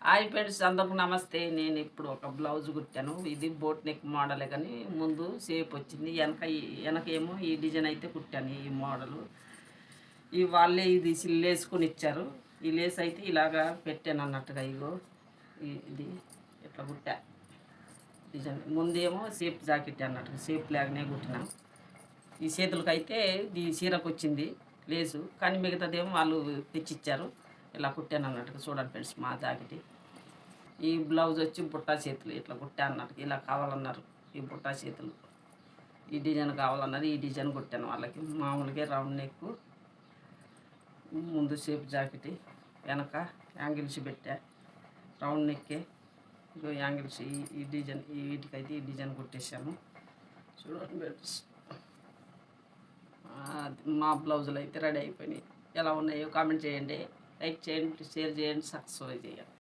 Hi friends, అందరికి నమస్తే. నేను ఇప్పుడు ఒక బ్లౌజ్ కుట్టాను. ఇది బోట్ నెక్ మోడలే కానీ ముందు షేప్ వచ్చింది. వెనకేమో ఈ డిజైన్ అయితే కుట్టాను. ఈ మోడలు వాళ్ళే ఇది లేసుకొని ఇచ్చారు. ఈ లేస్ అయితే ఇలాగా పెట్టాను అన్నట్టుగా. ఇగో ఇది ఇట్లా కుట్టా డిజైన్. ముందేమో షేప్ జాకెట్ అన్నట్టుగా షేప్ లాగానే కుట్టినా. ఈ చేతులకైతే ఈ చీరకు వచ్చింది లేసు, కానీ మిగతాదేమో వాళ్ళు తెచ్చిచ్చారు. ఇలా కుట్టాను అన్నట్టుగా. చూడండి ఫ్రెండ్స్, మా జాకెట్. ఈ బ్లౌజ్ వచ్చి బుట్టా చేతులు ఇట్లా కుట్టా అన్నారు. ఇలా కావాలన్నారు ఈ బుట్టా చేతులు. ఈ డిజైన్ కావాలన్నారు. ఈ డిజైన్ కుట్టాను వాళ్ళకి. మామూలుగా రౌండ్ నెక్, ముందు షేప్ జాకెట్, వెనక యాంగిల్స్ పెట్టా. రౌండ్ నెక్కే ఇంకో యాంగిల్స్. ఈ డిజైన్ వీటికైతే ఈ డిజైన్ కుట్టేశాను. చూడండి ఫ్రెండ్స్, మా బ్లౌజులు అయితే రెడీ అయిపోయినాయి. ఎలా ఉన్నాయో కామెంట్ చేయండి, లైక్ చేయండి, షేర్ చేయండి, సబ్స్క్రైబ్ చేయండి.